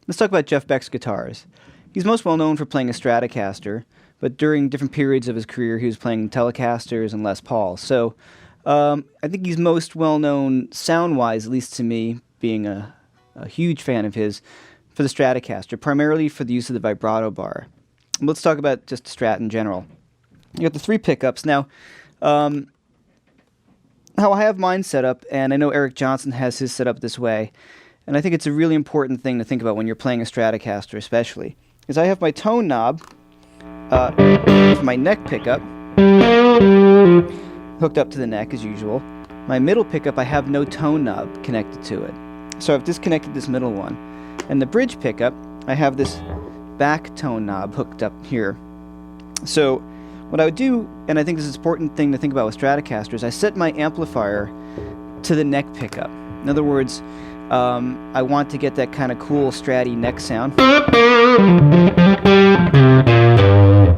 let's talk about Jeff Beck's guitars. He's most well known for playing a Stratocaster, but during different periods of his career, he was playing Telecasters and Les Pauls. So I think he's most well known sound-wise, at least to me, being a huge fan of his, for the Stratocaster, primarily for the use of the vibrato bar. Let's talk about just Strat in general. You got the 3 pickups. Now, how I have mine set up, and I know Eric Johnson has his set up this way, and I think it's a really important thing to think about when you're playing a Stratocaster especially, is I have my tone knob for my neck pickup hooked up to the neck as usual. My middle pickup, I have no tone knob connected to it. So I've disconnected this middle one. And the bridge pickup, I have this back tone knob hooked up here. So what I would do, and I think this is an important thing to think about with Stratocasters, I set my amplifier to the neck pickup. In other words, I want to get that kind of cool Stratty neck sound. That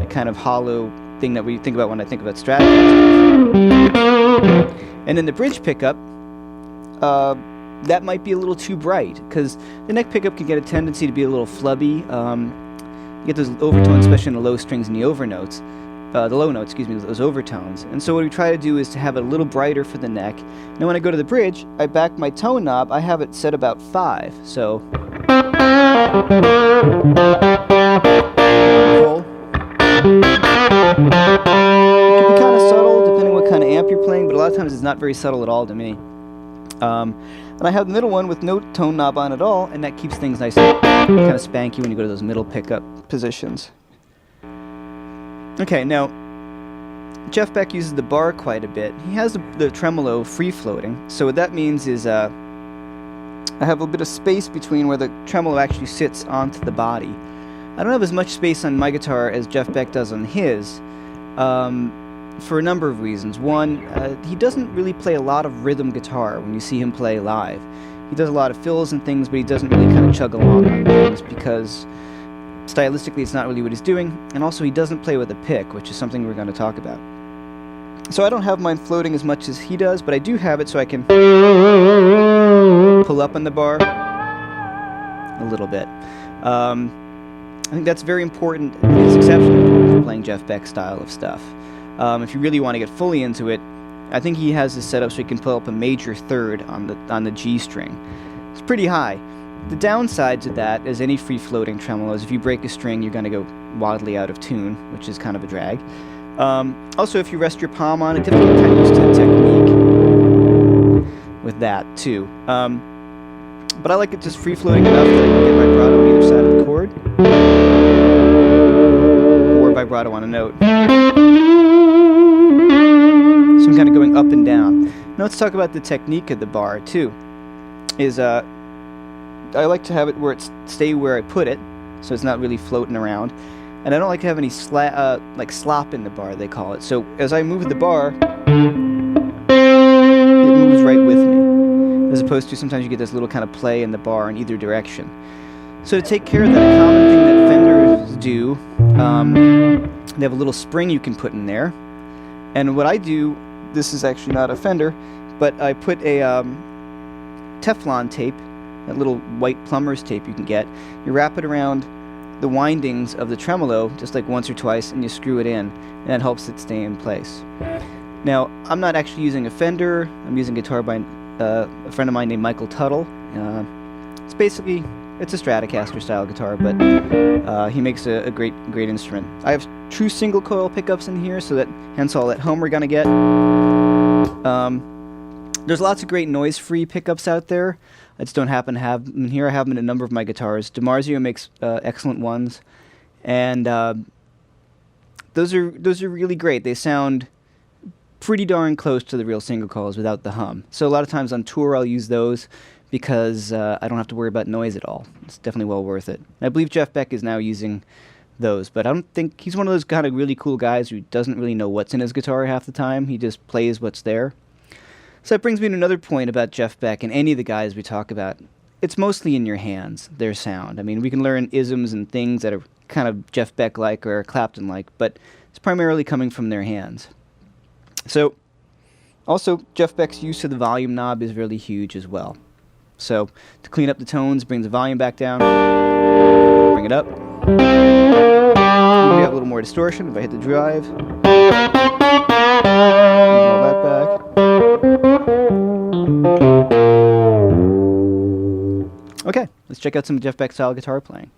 kind of hollow thing that we think about when I think about Stratocasters. And then the bridge pickup, that might be a little too bright, because the neck pickup can get a tendency to be a little flubby. You get those overtones, especially in the low strings and the overnotes. The low notes, excuse me, those overtones. And so what we try to do is to have it a little brighter for the neck. Now when I go to the bridge, I back my tone knob, I have it set about 5. So full. It can be kind of subtle depending what kind of amp you're playing, but a lot of times it's not very subtle at all to me. And I have the middle one with no tone knob on at all, and that keeps things nice and kind of spanky when you go to those middle pickup positions. Okay, now, Jeff Beck uses the bar quite a bit. He has the tremolo free-floating, so what that means is I have a bit of space between where the tremolo actually sits onto the body. I don't have as much space on my guitar as Jeff Beck does on his, for a number of reasons. One, he doesn't really play a lot of rhythm guitar when you see him play live. He does a lot of fills and things, but he doesn't really kind of chug along on things because stylistically it's not really what he's doing, and also he doesn't play with a pick, which is something we're going to talk about. So I don't have mine floating as much as he does, but I do have it so I can pull up on the bar a little bit. I think that's very important. It's exceptionally important for playing Jeff Beck's style of stuff. If you really want to get fully into it, I think he has this set up so he can pull up a major third on the G string. It's pretty high. The downside to that, as any free-floating tremolo, is if you break a string, you're going to go wildly out of tune, which is kind of a drag. Also, if you rest your palm on it, definitely get kind of used to the technique with that, too. But I like it just free-floating enough that I can get vibrato on either side of the chord, or vibrato on a note. So I'm kind of going up and down. Now let's talk about the technique of the bar, too. I like to have it where it's stay where I put it, so it's not really floating around. And I don't like to have any like slop in the bar, they call it. So as I move the bar, it moves right with me, as opposed to sometimes you get this little kind of play in the bar in either direction. So to take care of that, a common thing that Fenders do, they have a little spring you can put in there. And what I do, this is actually not a Fender, but I put a Teflon tape, that little white plumber's tape you can get. You wrap it around the windings of the tremolo just like once or twice, and you screw it in, and that helps it stay in place. Now, I'm not actually using a Fender. I'm using a guitar by a friend of mine named Michael Tuttle. It's a Stratocaster style guitar, but he makes a great instrument. I have true single coil pickups in here, so that hence all that hum we're gonna get. There's lots of great noise-free pickups out there. I just don't happen to have them here. I have them in a number of my guitars. DiMarzio makes excellent ones, and those are really great. They sound pretty darn close to the real single coils without the hum. So a lot of times on tour I'll use those because I don't have to worry about noise at all. It's definitely well worth it. And I believe Jeff Beck is now using those, but I don't think he's one of those kind of really cool guys who doesn't really know what's in his guitar half the time. He just plays what's there. So that brings me to another point about Jeff Beck and any of the guys we talk about. It's mostly in your hands, their sound. I mean, we can learn isms and things that are kind of Jeff Beck-like or Clapton-like, but it's primarily coming from their hands. So, also, Jeff Beck's use of the volume knob is really huge as well. So, to clean up the tones, bring the volume back down. Bring it up. We have a little more distortion if I hit the drive. All that back. Okay, let's check out some Jeff Beck style guitar playing.